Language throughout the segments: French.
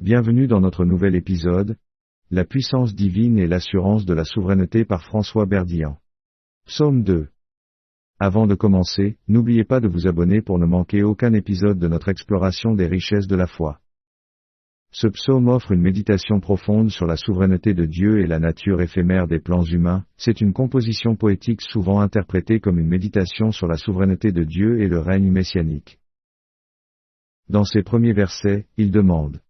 Bienvenue dans notre nouvel épisode, La puissance divine et l'assurance de la souveraineté par François Berdian. Psaume 2. Avant de commencer, n'oubliez pas de vous abonner pour ne manquer aucun épisode de notre exploration des richesses de la foi. Ce psaume offre une méditation profonde sur la souveraineté de Dieu et la nature éphémère des plans humains. C'est une composition poétique souvent interprétée comme une méditation sur la souveraineté de Dieu et le règne messianique. Dans ses premiers versets, il demande: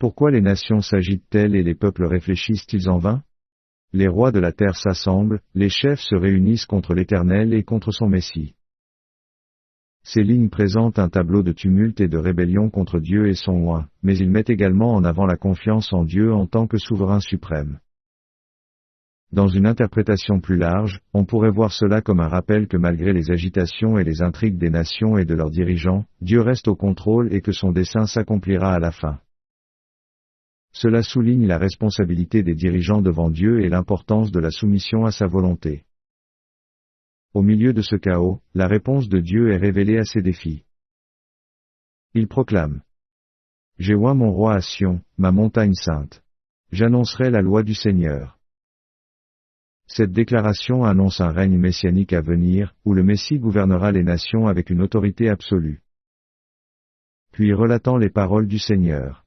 pourquoi les nations s'agitent-elles et les peuples réfléchissent-ils en vain? Les rois de la terre s'assemblent, les chefs se réunissent contre l'Éternel et contre son Messie. Ces lignes présentent un tableau de tumulte et de rébellion contre Dieu et son oint, mais ils mettent également en avant la confiance en Dieu en tant que souverain suprême. Dans une interprétation plus large, on pourrait voir cela comme un rappel que malgré les agitations et les intrigues des nations et de leurs dirigeants, Dieu reste au contrôle et que son dessein s'accomplira à la fin. Cela souligne la responsabilité des dirigeants devant Dieu et l'importance de la soumission à sa volonté. Au milieu de ce chaos, la réponse de Dieu est révélée à ces défis. Il proclame: j'ai oint mon roi à Sion, ma montagne sainte. J'annoncerai la loi du Seigneur. Cette déclaration annonce un règne messianique à venir, où le Messie gouvernera les nations avec une autorité absolue. Puis relatant les paroles du Seigneur: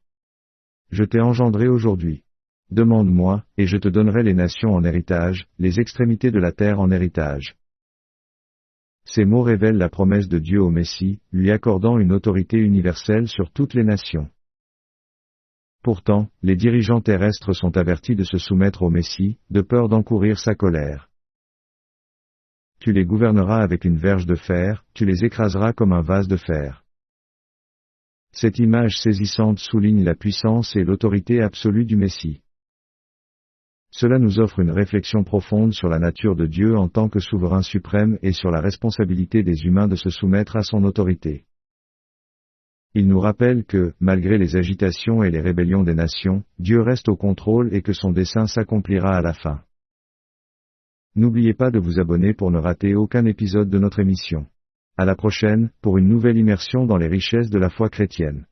je t'ai engendré aujourd'hui. Demande-moi, et je te donnerai les nations en héritage, les extrémités de la terre en héritage. Ces mots révèlent la promesse de Dieu au Messie, lui accordant une autorité universelle sur toutes les nations. Pourtant, les dirigeants terrestres sont avertis de se soumettre au Messie, de peur d'encourir sa colère. Tu les gouverneras avec une verge de fer, tu les écraseras comme un vase de fer. Cette image saisissante souligne la puissance et l'autorité absolue du Messie. Cela nous offre une réflexion profonde sur la nature de Dieu en tant que souverain suprême et sur la responsabilité des humains de se soumettre à son autorité. Il nous rappelle que, malgré les agitations et les rébellions des nations, Dieu reste au contrôle et que son dessein s'accomplira à la fin. N'oubliez pas de vous abonner pour ne rater aucun épisode de notre émission. À la prochaine, pour une nouvelle immersion dans les richesses de la foi chrétienne.